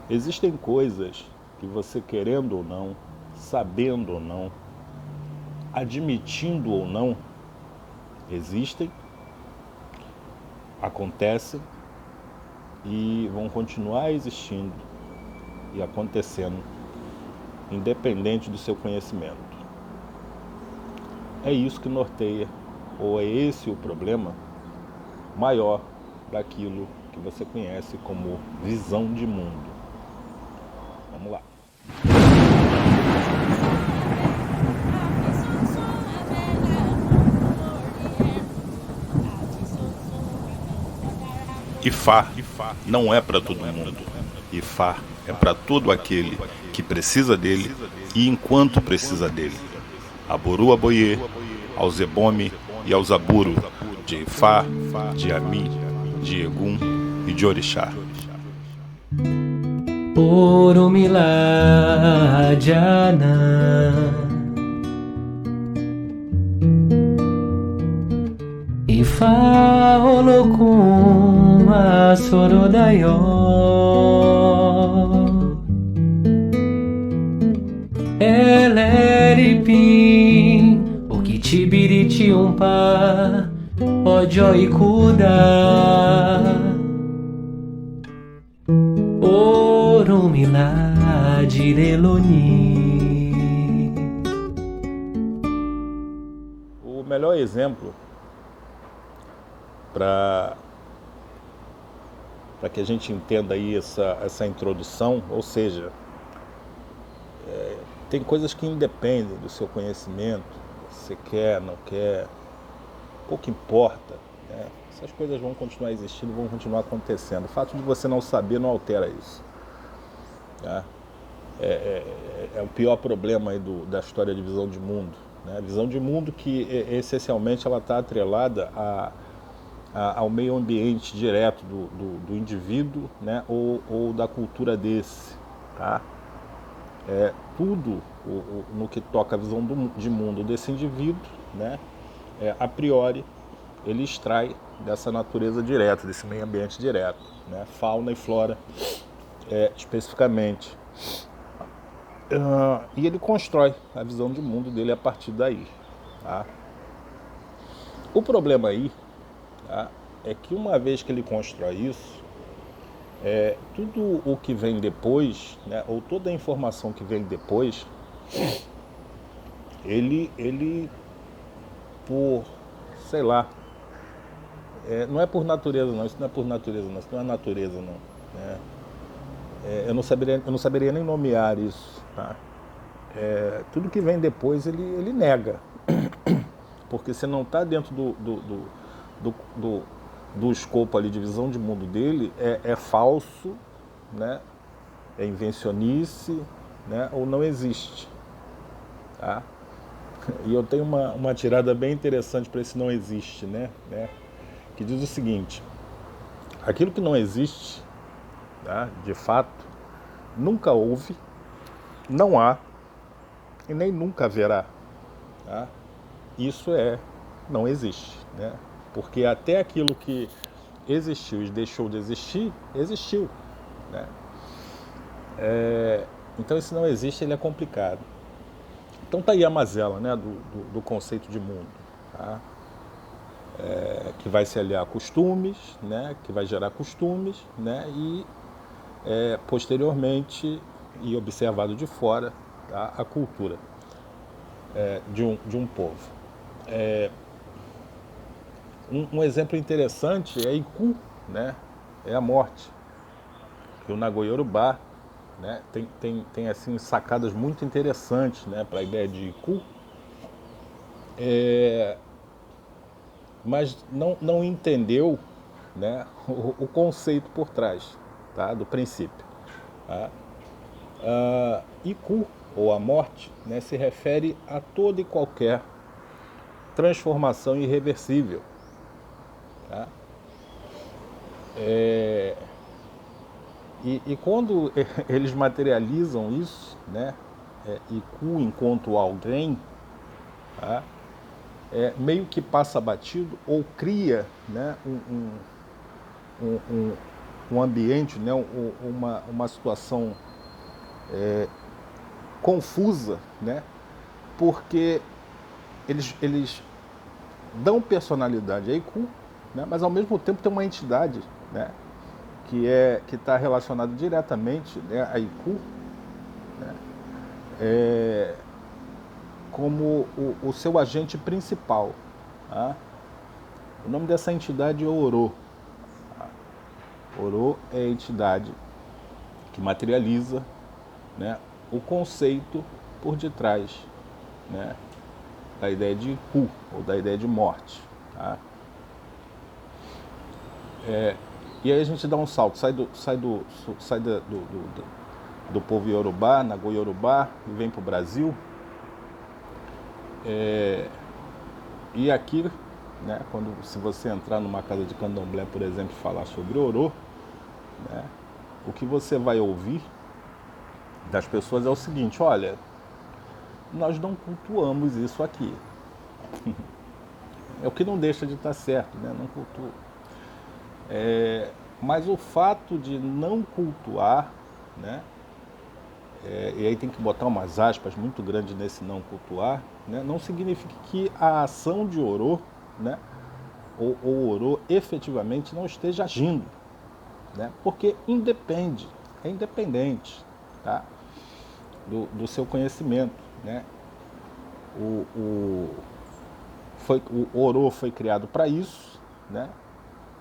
Existem coisas que você, querendo ou não, sabendo ou não, admitindo ou não, existem, acontecem e vão continuar existindo e acontecendo, independente do seu conhecimento. É isso que norteia, ou é esse o problema maior daquilo que você conhece como visão de mundo. Vamos lá. Ifá não é para todo mundo. Ifá é para todo aquele que precisa dele e enquanto precisa dele. Aboru Aboye, ao Zebome e ao Zaburu, de Ifá, de Ami, de Egum e de Orixá. Oromila Jana Ifa Olokun Asorodayo Eleripim Okitibiriti Umpa Ojo Ikuda Oromila Direloni. O melhor exemplo para que a gente entenda aí essa introdução, ou seja, tem coisas que independem do seu conhecimento, você quer, não quer, pouco importa, né? Essas coisas vão continuar existindo, vão continuar acontecendo. O fato de você não saber não altera isso, tá? É o pior problema aí da história de visão de mundo, né? Visão de mundo que essencialmente ela está atrelada ao meio ambiente direto do indivíduo, né? ou da cultura desse, tá? Tudo no que toca a visão de mundo desse indivíduo, né? A priori ele extrai dessa natureza direta, desse meio ambiente direto, né? Fauna e flora especificamente. E ele constrói a visão de mundo dele a partir daí, tá? O problema aí, tá, é que uma vez que ele constrói isso, tudo o que vem depois, né, ou toda a informação que vem depois, ele por, sei lá, não é por natureza não, isso não é por natureza não, isso não é natureza não, né? Eu não saberia nem nomear isso, tá? Tudo que vem depois ele nega, porque você não está dentro do, do escopo ali de visão de mundo dele, é falso, né? É invencionice, né? Ou não existe, tá? E eu tenho uma tirada bem interessante para esse não existe, né? Que diz o seguinte: aquilo que não existe, tá? De fato, nunca houve, não há e nem nunca haverá, tá? Isso não existe, né? Porque até aquilo que existiu e deixou de existir, existiu, né? Então esse não existe, ele é complicado. Então tá aí a mazela, né, do conceito de mundo, tá? Que vai se aliar a costumes, né, que vai gerar costumes, né, e posteriormente, e observado de fora, tá, a cultura de um povo. Um exemplo interessante é Iku, né, é a morte. Que o Nagoyorubá, né, tem assim sacadas muito interessantes, né, para a ideia de Iku, mas não entendeu, né, o conceito por trás, tá, do princípio. Tá? Iku, ou a morte, né, se refere a toda e qualquer transformação irreversível. Tá? E quando eles materializam isso, né, Iku enquanto alguém, tá, meio que passa batido ou cria, né, um ambiente, né, uma situação confusa, né, porque eles dão personalidade a Iku, né, mas ao mesmo tempo tem uma entidade, né, que está relacionada diretamente, né, a Iku, né, como o seu agente principal. Tá? O nome dessa entidade é Orô. Tá? Orô é a entidade que materializa, né, o conceito por detrás, né, da ideia de Iku, ou da ideia de morte. Tá? E aí a gente dá um salto, sai do povo Yorubá, Nagô Yorubá, e vem para o Brasil. E aqui, né, se você entrar numa casa de candomblé, por exemplo, e falar sobre Orô, né, o que você vai ouvir das pessoas é o seguinte: olha, nós não cultuamos isso aqui. É o que não deixa de estar certo, né? Não cultua. Mas o fato de não cultuar, né, e aí tem que botar umas aspas muito grandes nesse não cultuar, né, não significa que a ação de Orô, né, ou Orô efetivamente não esteja agindo, né, porque é independente, tá, do seu conhecimento, né. O Orô foi criado para isso, né.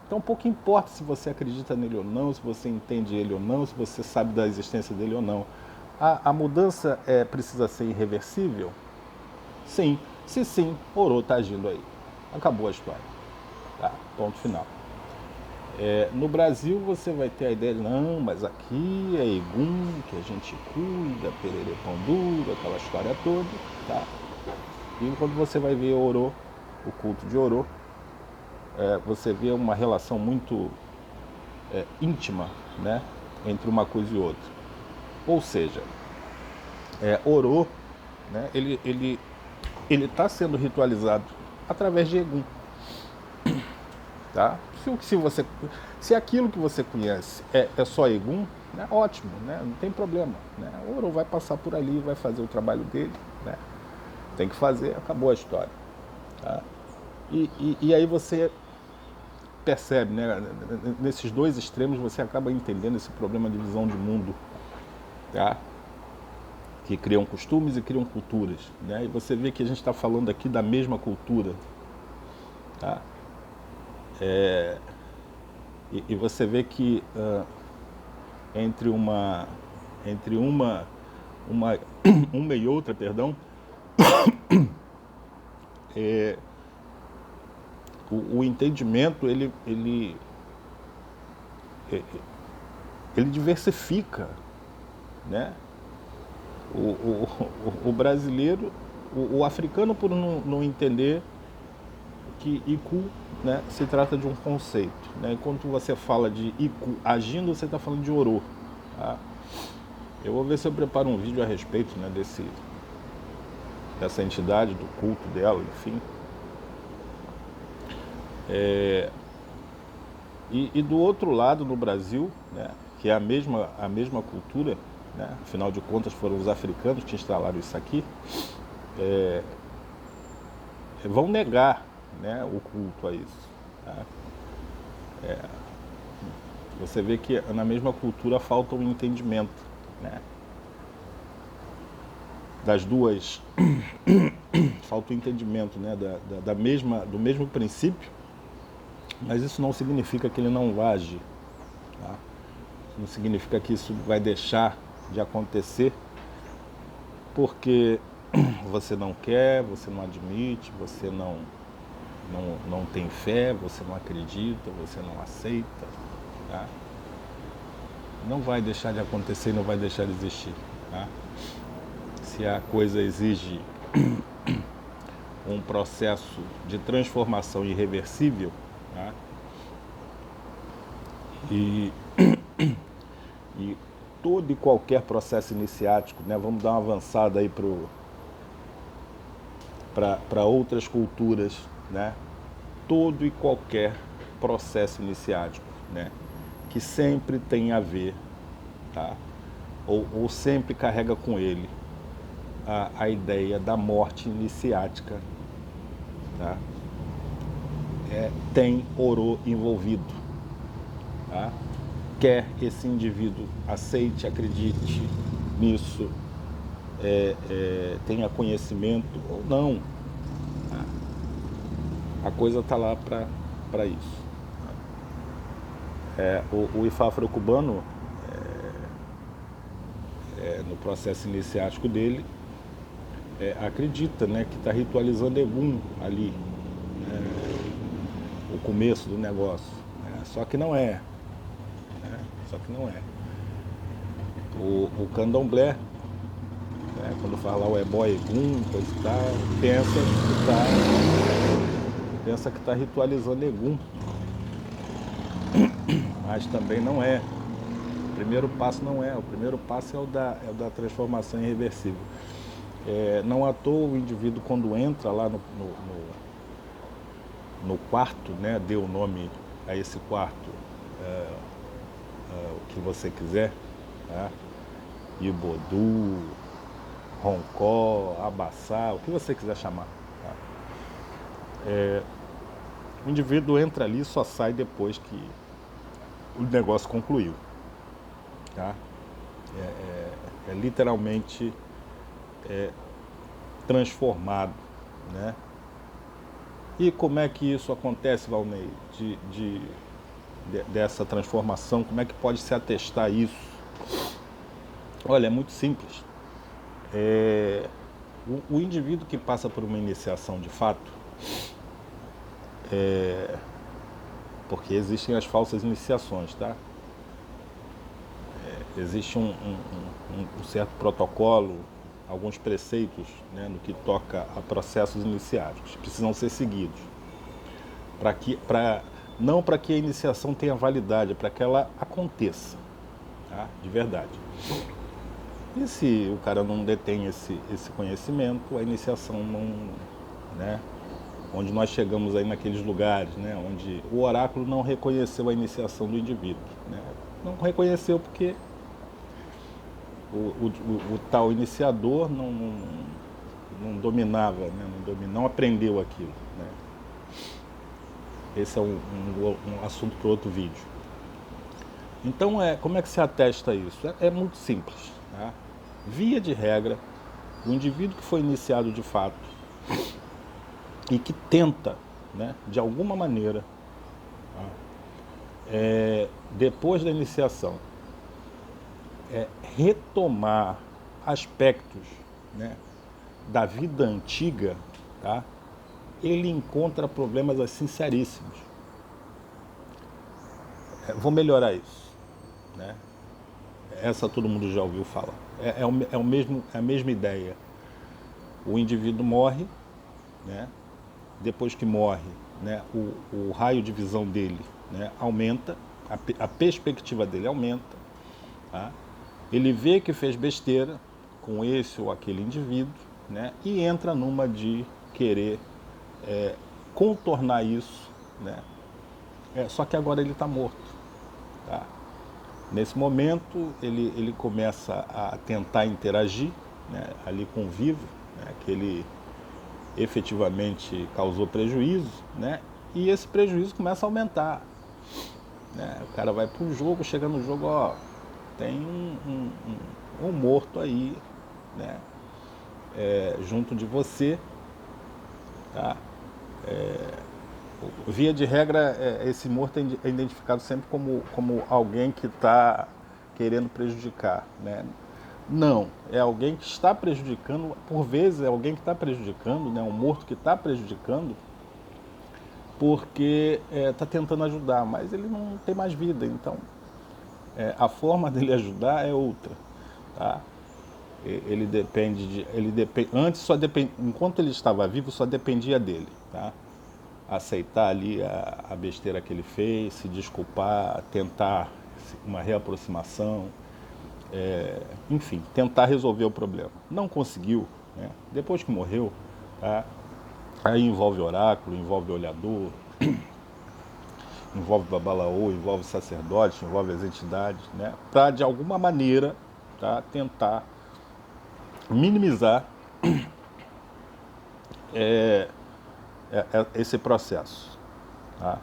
Então pouco importa se você acredita nele ou não, se você entende ele ou não, se você sabe da existência dele ou não. A mudança precisa ser irreversível? Sim. Se sim, Orô está agindo aí. Acabou a história. Tá? Ponto final. No Brasil você vai ter a ideia de, não, mas aqui é Egum, que a gente cuida, pererê pão duro, aquela história toda. Tá? E quando você vai ver Orô, o culto de Orô, você vê uma relação muito íntima, né, entre uma coisa e outra. Ou seja, Orô, né, ele está sendo ritualizado através de Egum. Tá? Se aquilo que você conhece é só Egum, né, ótimo, né, não tem problema. Né? O Orô vai passar por ali, vai fazer o trabalho dele, né, tem que fazer, acabou a história. Tá? E aí você percebe, né, nesses dois extremos você acaba entendendo esse problema de visão de mundo, tá? Que criam costumes e criam culturas, né? E você vê que a gente está falando aqui da mesma cultura, tá? E você vê que entre uma e outra, perdão, o entendimento ele diversifica, né? O brasileiro, o africano, por não entender que Iku, né, se trata de um conceito, né? Enquanto você fala de Iku agindo, você está falando de Orô. Tá? Eu vou ver se eu preparo um vídeo a respeito, né, dessa entidade, do culto dela, enfim. E do outro lado, no Brasil, né, que é a mesma cultura, né, afinal de contas foram os africanos que instalaram isso aqui, vão negar, né, o culto a isso. Tá? Você vê que na mesma cultura falta um entendimento, né, das duas, falta o entendimento, né, do mesmo princípio. Mas isso não significa que ele não vai agir. Tá? Não significa que isso vai deixar de acontecer porque você não quer, você não admite, você não tem fé, você não acredita, você não aceita. Tá? Não vai deixar de acontecer e não vai deixar de existir. Tá? Se a coisa exige um processo de transformação irreversível, tá? E todo e qualquer processo iniciático, né? Vamos dar uma avançada aí para outras culturas, né? Todo e qualquer processo iniciático, né, que sempre tem a ver, tá? Ou sempre carrega com ele a ideia da morte iniciática, tá? Tem Orô envolvido, tá? Quer esse indivíduo aceite, acredite nisso, tenha conhecimento ou não, tá? A coisa está lá para isso. O Ifá afro-cubano, no processo iniciático dele, acredita, né, que está ritualizando Egum ali, o começo do negócio, né? Só que não é, né? Só que não é. O candomblé, né, quando fala o ebó Egum, coisa e tal, pensa que está ritualizando Egum, mas também não é. O primeiro passo não é. O primeiro passo é o da transformação irreversível. Não à toa o indivíduo, quando entra lá no quarto, né, dê o nome a esse quarto, o que você quiser, tá? Ibodu, Roncó, Abaçá, o que você quiser chamar, tá? O indivíduo entra ali e só sai depois que o negócio concluiu, tá? Literalmente transformado, né? E como é que isso acontece, Valnei, dessa transformação? Como é que pode se atestar isso? Olha, é muito simples. O indivíduo que passa por uma iniciação de fato, porque existem as falsas iniciações, tá? Existe um certo protocolo, alguns preceitos, né, no que toca a processos iniciáticos, precisam ser seguidos. Não para que a iniciação tenha validade, para que ela aconteça, tá? De verdade. E se o cara não detém esse conhecimento, a iniciação não, né? Onde nós chegamos aí naqueles lugares, né, onde o oráculo não reconheceu a iniciação do indivíduo, né? Não reconheceu porque o tal iniciador não dominava, né? não aprendeu aquilo, né? Esse é um assunto para outro vídeo. Então, como é que se atesta isso? É muito simples, tá? Via de regra, o indivíduo que foi iniciado de fato e que tenta, né, de alguma maneira, tá, depois da iniciação, retomar aspectos, né, da vida antiga, tá, ele encontra problemas assim seríssimos. Vou melhorar isso, né? Essa todo mundo já ouviu falar. É a mesma ideia. O indivíduo morre, né? Depois que morre, né, o raio de visão dele, né, aumenta, a perspectiva dele aumenta, tá? Ele vê que fez besteira com esse ou aquele indivíduo, né, e entra numa de querer contornar isso, né? Só que agora ele está morto, tá? Nesse momento ele começa a tentar interagir, né, ali com o vivo, né, que ele efetivamente causou prejuízo, né? E esse prejuízo começa a aumentar, né? O cara vai para o jogo, chega no jogo, ó, tem um morto aí, né, junto de você, tá? Via de regra, esse morto é identificado sempre como alguém que está querendo prejudicar, né? Não, é alguém que está prejudicando, por vezes é alguém que está prejudicando, né? Um morto que está prejudicando, porque está tentando ajudar, mas ele não tem mais vida, então a forma dele ajudar é outra, tá? Ele depende antes só depende, enquanto ele estava vivo só dependia dele, tá? Aceitar ali a besteira que ele fez, se desculpar, tentar uma reaproximação, enfim, tentar resolver o problema. Não conseguiu, né? Depois que morreu, tá? Aí envolve oráculo, envolve olhador, envolve babalaô, envolve sacerdote, envolve as entidades, né? Para, de alguma maneira, tá, tentar minimizar esse processo. Tá?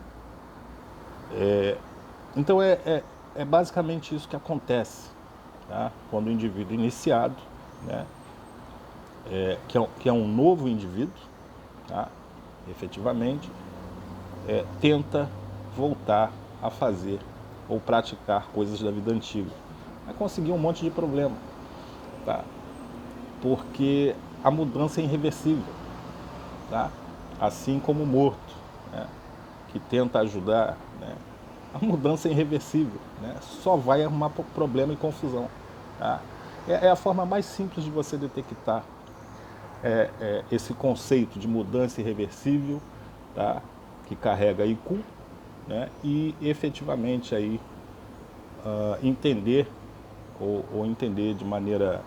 Então é basicamente isso que acontece, tá? Quando o indivíduo iniciado, né, que é um novo indivíduo, tá, efetivamente, tenta voltar a fazer ou praticar coisas da vida antiga. Vai conseguir um monte de problema, tá? Porque a mudança é irreversível, tá? Assim como o morto, né, que tenta ajudar, né, a mudança é irreversível, né? Só vai arrumar problema e confusão, tá? É a forma mais simples de você detectar esse conceito de mudança irreversível, tá? Que carrega IQ, né? E efetivamente aí entender ou entender de maneira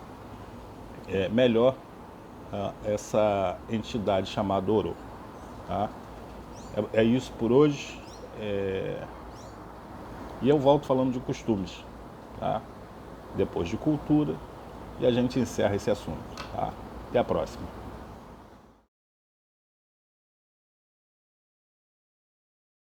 melhor essa entidade chamada Oro. Tá? É isso por hoje. E eu volto falando de costumes, tá? Depois de cultura, e a gente encerra esse assunto. Tá? Até a próxima.